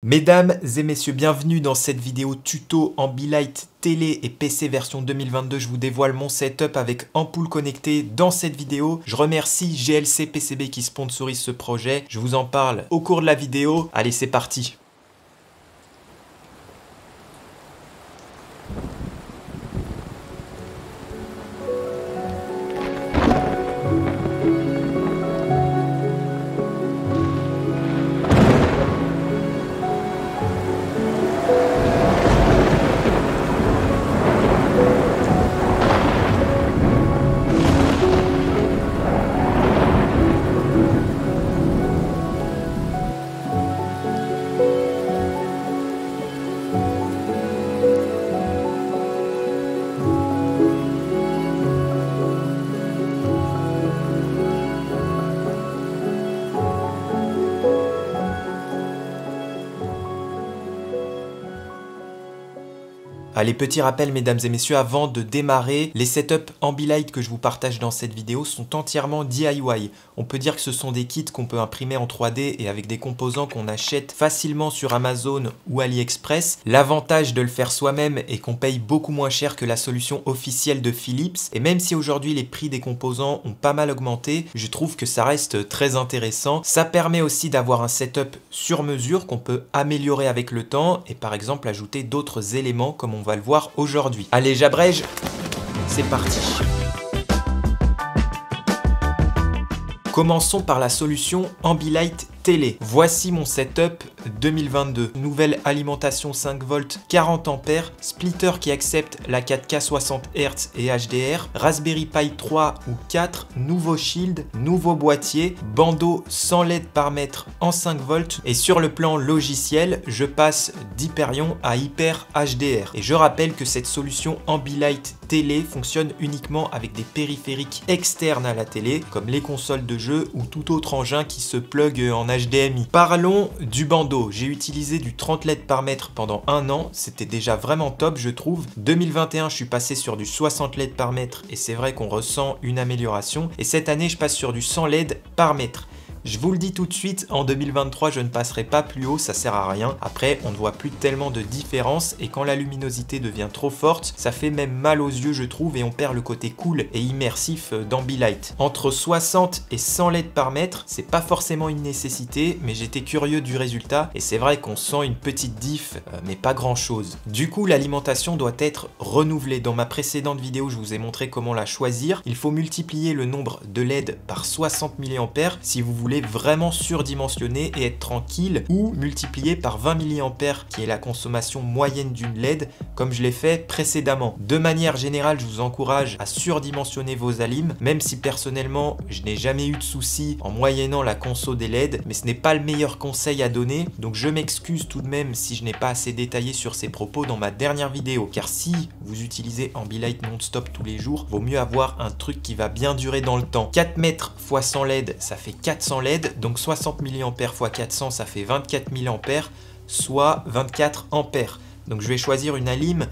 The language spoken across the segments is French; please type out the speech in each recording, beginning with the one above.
Mesdames et messieurs, bienvenue dans cette vidéo tuto Ambilight télé et PC version 2022. Je vous dévoile mon setup avec ampoule connectée dans cette vidéo. Je remercie GLC PCB qui sponsorise ce projet. Je vous en parle au cours de la vidéo. Allez, c'est parti. Allez, petit rappel mesdames et messieurs, avant de démarrer, les setups Ambilight que je vous partage dans cette vidéo sont entièrement DIY. On peut dire que ce sont des kits qu'on peut imprimer en 3D et avec des composants qu'on achète facilement sur Amazon ou AliExpress. L'avantage de le faire soi-même est qu'on paye beaucoup moins cher que la solution officielle de Philips. Et même si aujourd'hui les prix des composants ont pas mal augmenté, je trouve que ça reste très intéressant. Ça permet aussi d'avoir un setup sur mesure qu'on peut améliorer avec le temps et par exemple ajouter d'autres éléments comme on va le voir aujourd'hui. Allez, j'abrège, c'est parti. Commençons par la solution Ambilight télé. Voici mon setup 2022. Nouvelle alimentation 5 volts 40 ampères, splitter qui accepte la 4K 60 Hz et HDR, Raspberry Pi 3 ou 4, nouveau shield, nouveau boîtier, bandeau 100 LED par mètre en 5 volts et sur le plan logiciel, je passe d'Hyperion à Hyper HDR. Et je rappelle que cette solution Ambilight télé fonctionne uniquement avec des périphériques externes à la télé, comme les consoles de jeu ou tout autre engin qui se plug en HDMI. Parlons du bandeau. J'ai utilisé du 30 LED par mètre pendant un an. C'était déjà vraiment top, je trouve. 2021, je suis passé sur du 60 LED par mètre et c'est vrai qu'on ressent une amélioration. Et cette année, je passe sur du 100 LED par mètre. Je vous le dis tout de suite, en 2023, je ne passerai pas plus haut, ça sert à rien. Après, on ne voit plus tellement de différence et quand la luminosité devient trop forte, ça fait même mal aux yeux, je trouve, et on perd le côté cool et immersif d'Ambilight. Entre 60 et 100 LED par mètre, c'est pas forcément une nécessité, mais j'étais curieux du résultat et c'est vrai qu'on sent une petite diff, mais pas grand chose. Du coup, l'alimentation doit être renouvelée. Dans ma précédente vidéo, je vous ai montré comment la choisir. Il faut multiplier le nombre de LED par 60 mA si vous voulez vraiment surdimensionner et être tranquille, ou multiplier par 20 mA qui est la consommation moyenne d'une LED comme je l'ai fait précédemment. De manière générale, je vous encourage à surdimensionner vos alims, même si personnellement je n'ai jamais eu de soucis en moyennant la conso des LED, mais ce n'est pas le meilleur conseil à donner, donc je m'excuse tout de même si je n'ai pas assez détaillé sur ces propos dans ma dernière vidéo, car si vous utilisez Ambilight non-stop tous les jours, vaut mieux avoir un truc qui va bien durer dans le temps. 4 mètres x 100 LED, ça fait 400 LED, donc 60 mA x 400, ça fait 24 mA, soit 24 ampères. Donc je vais choisir une alim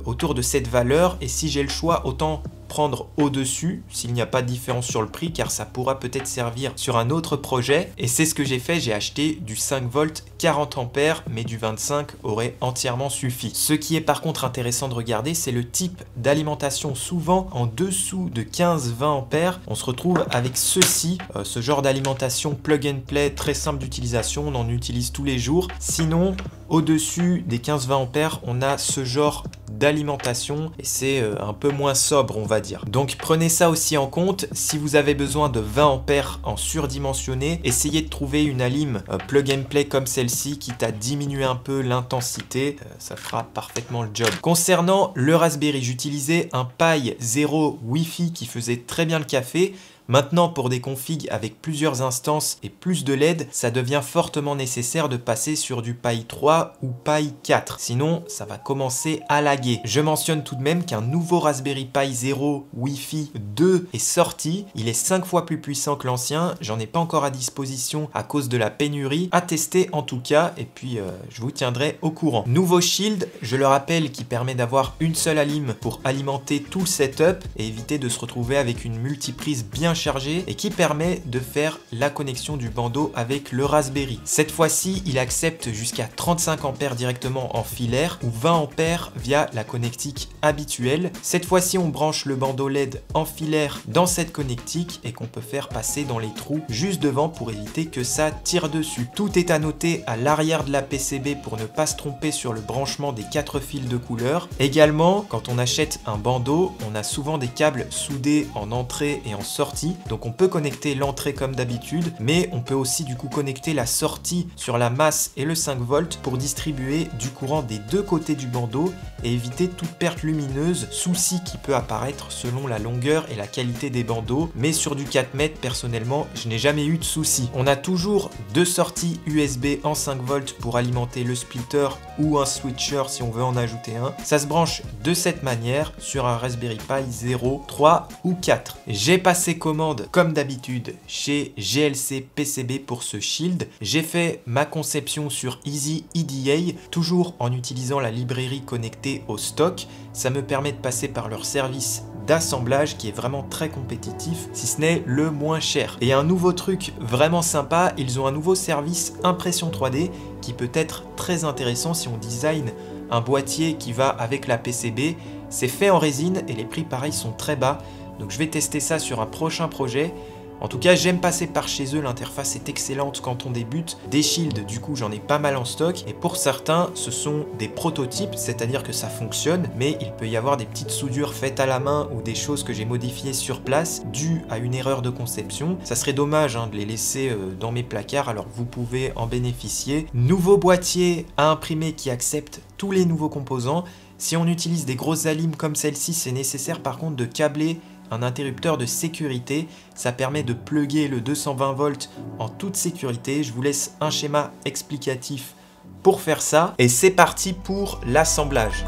autour de cette valeur et si j'ai le choix, autant prendre au-dessus s'il n'y a pas de différence sur le prix car ça pourra peut-être servir sur un autre projet et c'est ce que j'ai fait, j'ai acheté du 5 volts 40 ampères mais du 25 aurait entièrement suffi. Ce qui est par contre intéressant de regarder, c'est le type d'alimentation. Souvent en dessous de 15-20 ampères, on se retrouve avec ceci, ce genre d'alimentation plug and play très simple d'utilisation, on en utilise tous les jours. Sinon, au-dessus des 15-20 ampères, on a ce genre d'alimentation et c'est un peu moins sobre, on va dire. Donc prenez ça aussi en compte. Si vous avez besoin de 20 ampères en surdimensionné, essayez de trouver une alim plug and play comme celle-ci, quitte à diminuer un peu l'intensité, ça fera parfaitement le job. Concernant le Raspberry, j'utilisais un Pi 0 Wi-Fi qui faisait très bien le café. Maintenant, pour des configs avec plusieurs instances et plus de LED, ça devient fortement nécessaire de passer sur du Pi 3 ou Pi 4. Sinon, ça va commencer à laguer. Je mentionne tout de même qu'un nouveau Raspberry Pi 0 Wi-Fi 2 est sorti. Il est 5 fois plus puissant que l'ancien. J'en ai pas encore à disposition à cause de la pénurie. À tester en tout cas, et puis je vous tiendrai au courant. Nouveau shield, je le rappelle, qui permet d'avoir une seule alim pour alimenter tout le setup et éviter de se retrouver avec une multiprise bien moins chargé et qui permet de faire la connexion du bandeau avec le Raspberry. Cette fois-ci, il accepte jusqu'à 35 ampères directement en filaire ou 20 ampères via la connectique habituelle. Cette fois-ci, on branche le bandeau LED en filaire dans cette connectique et qu'on peut faire passer dans les trous juste devant pour éviter que ça tire dessus. Tout est à noter à l'arrière de la PCB pour ne pas se tromper sur le branchement des 4 fils de couleur. Également, quand on achète un bandeau, on a souvent des câbles soudés en entrée et en sortie. Donc on peut connecter l'entrée comme d'habitude, mais on peut aussi du coup connecter la sortie sur la masse et le 5 volts pour distribuer du courant des deux côtés du bandeau et éviter toute perte lumineuse, souci qui peut apparaître selon la longueur et la qualité des bandeaux. Mais sur du 4 mètres, personnellement, je n'ai jamais eu de souci. On a toujours deux sorties USB en 5 volts pour alimenter le splitter ou un switcher si on veut en ajouter un. Ça se branche de cette manière sur un Raspberry Pi 0, 3 ou 4. J'ai passé commande comme d'habitude chez GLC PCB pour ce shield. J'ai fait ma conception sur Easy EDA, toujours en utilisant la librairie connectée au stock. Ça me permet de passer par leur service d'assemblage qui est vraiment très compétitif, si ce n'est le moins cher. Et un nouveau truc vraiment sympa, ils ont un nouveau service impression 3D qui peut être très intéressant si on design un boîtier qui va avec la PCB. C'est fait en résine et les prix pareil sont très bas, donc je vais tester ça sur un prochain projet. En tout cas, j'aime passer par chez eux, l'interface est excellente quand on débute. Des shields, du coup, j'en ai pas mal en stock. Et pour certains, ce sont des prototypes, c'est-à-dire que ça fonctionne, mais il peut y avoir des petites soudures faites à la main ou des choses que j'ai modifiées sur place, dues à une erreur de conception. Ça serait dommage de les laisser dans mes placards, alors vous pouvez en bénéficier. Nouveau boîtier à imprimer qui accepte tous les nouveaux composants. Si on utilise des grosses alimes comme celle-ci, c'est nécessaire par contre de câbler un interrupteur de sécurité. Ça permet de plugger le 220 volts en toute sécurité. Je vous laisse un schéma explicatif pour faire ça. Et c'est parti pour l'assemblage.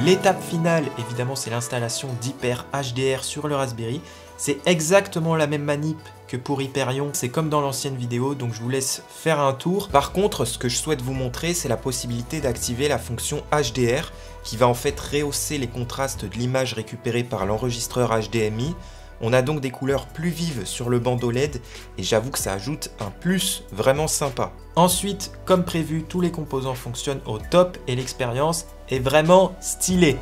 L'étape finale, évidemment, c'est l'installation d'Hyper HDR sur le Raspberry. C'est exactement la même manip que pour Hyperion, c'est comme dans l'ancienne vidéo, donc je vous laisse faire un tour. Par contre, ce que je souhaite vous montrer, c'est la possibilité d'activer la fonction HDR, qui va en fait rehausser les contrastes de l'image récupérée par l'enregistreur HDMI. On a donc des couleurs plus vives sur le bandeau LED et j'avoue que ça ajoute un plus vraiment sympa. Ensuite, comme prévu, tous les composants fonctionnent au top et l'expérience est vraiment stylée.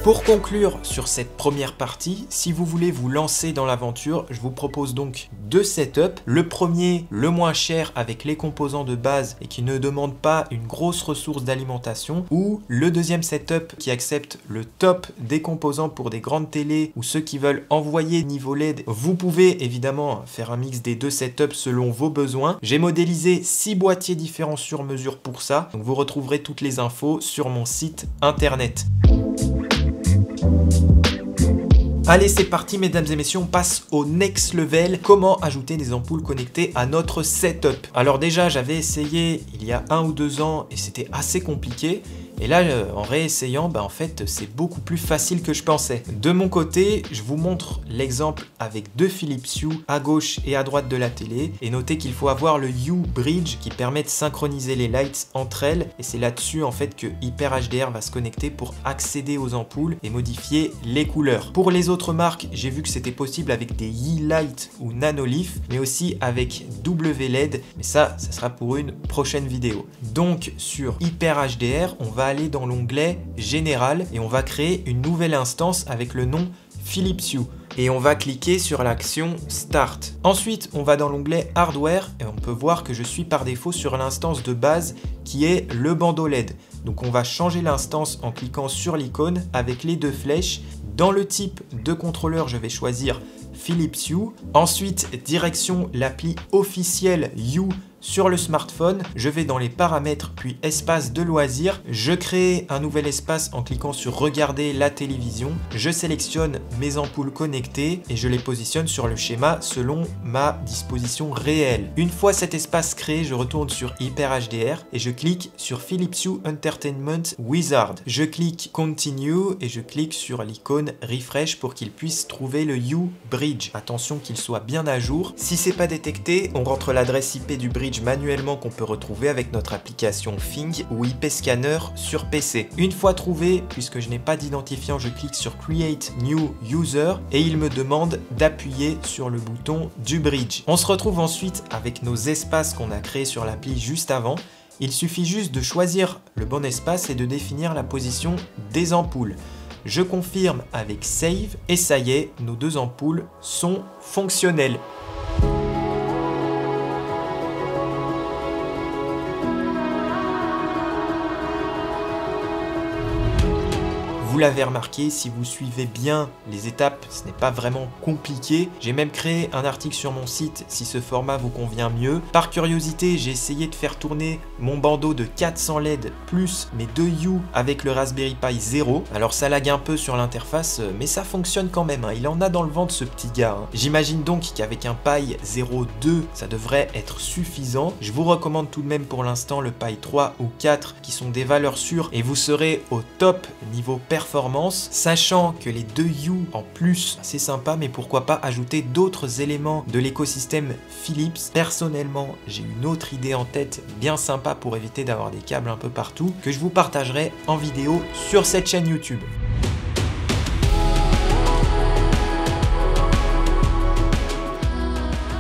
Pour conclure sur cette première partie, si vous voulez vous lancer dans l'aventure, je vous propose donc deux setups. Le premier, le moins cher avec les composants de base et qui ne demande pas une grosse ressource d'alimentation, ou le deuxième setup qui accepte le top des composants pour des grandes télés ou ceux qui veulent envoyer niveau LED. Vous pouvez évidemment faire un mix des deux setups selon vos besoins. J'ai modélisé 6 boîtiers différents sur mesure pour ça, donc vous retrouverez toutes les infos sur mon site internet. Allez, c'est parti mesdames et messieurs, on passe au next level. Comment ajouter des ampoules connectées à notre setup? Alors déjà, j'avais essayé il y a 1 ou 2 ans et c'était assez compliqué. Et là, en réessayant, en fait, c'est beaucoup plus facile que je pensais. De mon côté, je vous montre l'exemple avec 2 Philips Hue à gauche et à droite de la télé. Et notez qu'il faut avoir le Hue Bridge qui permet de synchroniser les lights entre elles. Et c'est là-dessus, en fait, que Hyper HDR va se connecter pour accéder aux ampoules et modifier les couleurs. Pour les autres marques, j'ai vu que c'était possible avec des Yeelight ou Nanolith, mais aussi avec WLED. Mais ça sera pour une prochaine vidéo. Donc, sur Hyper HDR, on va aller dans l'onglet Général et on va créer une nouvelle instance avec le nom Philips Hue. Et on va cliquer sur l'action Start. Ensuite, on va dans l'onglet Hardware et on peut voir que je suis par défaut sur l'instance de base qui est le bandeau LED. Donc on va changer l'instance en cliquant sur l'icône avec les 2 flèches. Dans le type de contrôleur, je vais choisir Philips Hue. Ensuite, direction l'appli officielle Hue Sur le smartphone, je vais dans les paramètres puis espace de loisirs. Je crée un nouvel espace en cliquant sur regarder la télévision. Je sélectionne mes ampoules connectées et je les positionne sur le schéma selon ma disposition réelle. Une fois cet espace créé, je retourne sur Hyper HDR et je clique sur Philips Hue Entertainment Wizard. Je clique Continue et je clique sur l'icône Refresh pour qu'il puisse trouver le Hue Bridge. Attention qu'il soit bien à jour. Si c'est pas détecté, on rentre l'adresse IP du bridge manuellement qu'on peut retrouver avec notre application Thing ou IP Scanner sur PC. Une fois trouvé, puisque je n'ai pas d'identifiant, je clique sur Create New User et il me demande d'appuyer sur le bouton du bridge. On se retrouve ensuite avec nos espaces qu'on a créés sur l'appli juste avant. Il suffit juste de choisir le bon espace et de définir la position des ampoules. Je confirme avec Save et ça y est, nos deux ampoules sont fonctionnelles. Vous l'avez remarqué, si vous suivez bien les étapes, ce n'est pas vraiment compliqué. J'ai même créé un article sur mon site si ce format vous convient mieux. Par curiosité, j'ai essayé de faire tourner mon bandeau de 400 LED plus mes deux Hue avec le Raspberry Pi 0. Alors ça lag un peu sur l'interface, mais ça fonctionne quand même. Il en a dans le ventre ce petit gars. J'imagine donc qu'avec un Pi 0.2, ça devrait être suffisant. Je vous recommande tout de même pour l'instant le Pi 3 ou 4 qui sont des valeurs sûres et vous serez au top niveau performance, sachant que les deux Hue en plus, c'est sympa, mais pourquoi pas ajouter d'autres éléments de l'écosystème Philips. Personnellement, j'ai une autre idée en tête bien sympa pour éviter d'avoir des câbles un peu partout, que je vous partagerai en vidéo sur cette chaîne YouTube.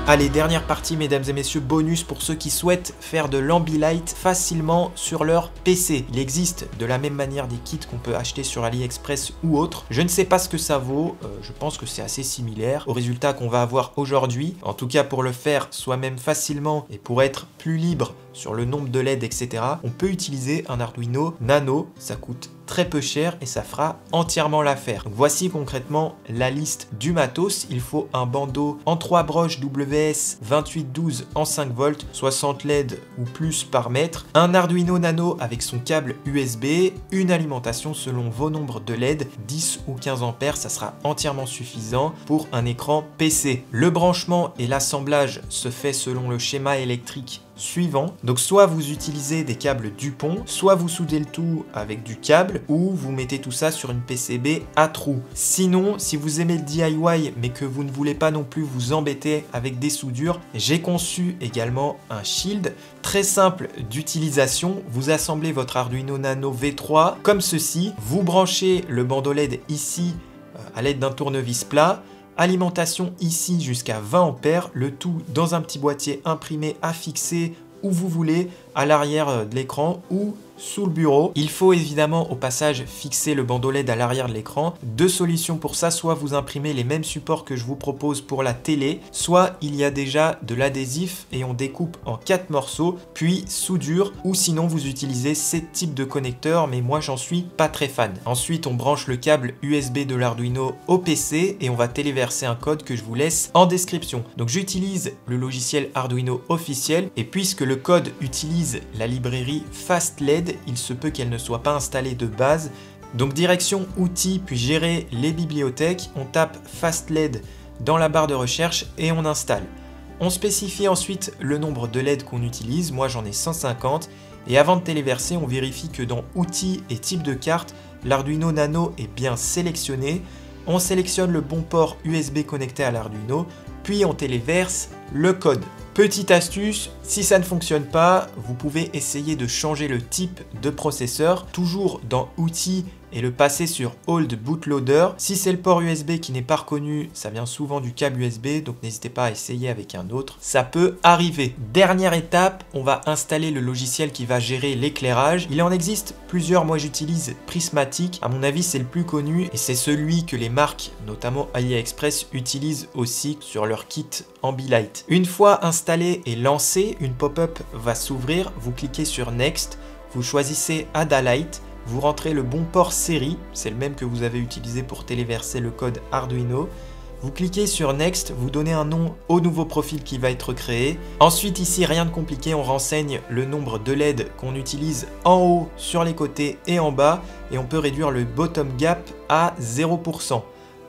Allez, dernière partie mesdames et messieurs, bonus pour ceux qui souhaitent faire de l'Ambilight facilement sur leur PC. Il existe de la même manière des kits qu'on peut acheter sur AliExpress ou autre. Je ne sais pas ce que ça vaut, je pense que c'est assez similaire au résultat qu'on va avoir aujourd'hui. En tout cas pour le faire soi-même facilement et pour être plus libre sur le nombre de LED, etc. on peut utiliser un Arduino Nano, ça coûte très peu cher et ça fera entièrement l'affaire. Donc voici concrètement la liste du matos. Il faut un bandeau en 3 broches WS 2812 en 5 volts, 60 LED ou plus par mètre, un Arduino Nano avec son câble USB, une alimentation selon vos nombres de LED, 10 ou 15 ampères, ça sera entièrement suffisant pour un écran PC. Le branchement et l'assemblage se fait selon le schéma électrique suivant. Donc soit vous utilisez des câbles Dupont, soit vous soudez le tout avec du câble ou vous mettez tout ça sur une PCB à trous. Sinon, si vous aimez le DIY mais que vous ne voulez pas non plus vous embêter avec des soudures, j'ai conçu également un shield très simple d'utilisation. Vous assemblez votre Arduino Nano V3 comme ceci, vous branchez le bandeau LED ici à l'aide d'un tournevis plat, alimentation ici jusqu'à 20 ampères, le tout dans un petit boîtier imprimé à fixer où vous voulez, à l'arrière de l'écran ou sous le bureau. Il faut évidemment au passage fixer le bandeau LED à l'arrière de l'écran. Deux solutions pour ça, soit vous imprimez les mêmes supports que je vous propose pour la télé, soit il y a déjà de l'adhésif et on découpe en 4 morceaux, puis soudure, ou sinon vous utilisez ces types de connecteurs, mais moi j'en suis pas très fan. Ensuite on branche le câble USB de l'Arduino au PC et on va téléverser un code que je vous laisse en description. Donc j'utilise le logiciel Arduino officiel et puisque le code utilise la librairie FastLED, il se peut qu'elle ne soit pas installée de base. Donc direction outils puis gérer les bibliothèques, on tape FastLED dans la barre de recherche et on installe. On spécifie ensuite le nombre de LED qu'on utilise, moi j'en ai 150 et avant de téléverser on vérifie que dans outils et type de carte, l'Arduino Nano est bien sélectionné. On sélectionne le bon port USB connecté à l'Arduino, puis on téléverse le code. Petite astuce, si ça ne fonctionne pas, vous pouvez essayer de changer le type de processeur, toujours dans Outils et le passer sur Old Bootloader. Si c'est le port USB qui n'est pas reconnu, ça vient souvent du câble USB, donc n'hésitez pas à essayer avec un autre, ça peut arriver. Dernière étape, on va installer le logiciel qui va gérer l'éclairage. Il en existe plusieurs, moi j'utilise Prismatic, à mon avis c'est le plus connu et c'est celui que les marques, notamment AliExpress, utilisent aussi sur leur kit Ambilight. Une fois installé et lancé, une pop-up va s'ouvrir, vous cliquez sur Next, vous choisissez Add a Light, vous rentrez le bon port série, c'est le même que vous avez utilisé pour téléverser le code Arduino, Vous cliquez sur Next, vous donnez un nom au nouveau profil qui va être créé. Ensuite ici, rien de compliqué, on renseigne le nombre de LED qu'on utilise en haut, sur les côtés et en bas. Et on peut réduire le bottom gap à 0%.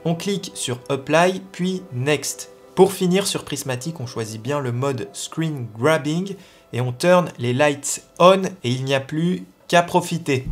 On clique sur Apply, puis Next. Pour finir sur Prismatic, on choisit bien le mode Screen Grabbing et on turn les lights on et il n'y a plus qu'à profiter.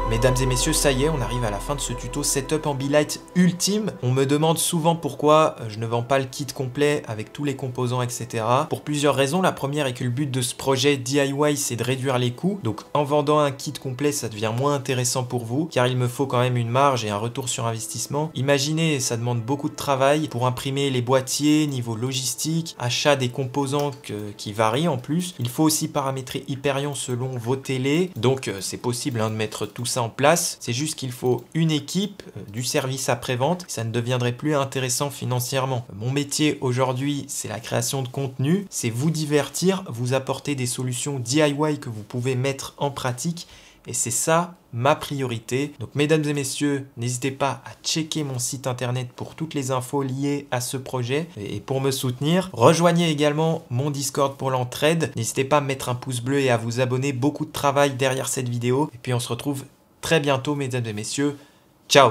Mesdames et messieurs, ça y est, on arrive à la fin de ce tuto Setup Ambilight ultime. On me demande souvent pourquoi je ne vends pas le kit complet avec tous les composants, etc. Pour plusieurs raisons. La première est que le but de ce projet DIY, c'est de réduire les coûts. Donc en vendant un kit complet, ça devient moins intéressant pour vous, car il me faut quand même une marge et un retour sur investissement. Imaginez, ça demande beaucoup de travail pour imprimer les boîtiers, niveau logistique, achat des composants qui varient en plus. Il faut aussi paramétrer Hyperion selon vos télés. Donc c'est possible de mettre tout ça en place, c'est juste qu'il faut une équipe, du service après-vente, ça ne deviendrait plus intéressant financièrement. Mon métier aujourd'hui, c'est la création de contenu, c'est vous divertir, vous apporter des solutions DIY que vous pouvez mettre en pratique, et c'est ça ma priorité. Donc mesdames et messieurs, n'hésitez pas à checker mon site internet pour toutes les infos liées à ce projet et pour me soutenir. Rejoignez également mon Discord pour l'entraide. N'hésitez pas à mettre un pouce bleu et à vous abonner. Beaucoup de travail derrière cette vidéo. Et puis on se retrouve très bientôt mesdames et messieurs. Ciao!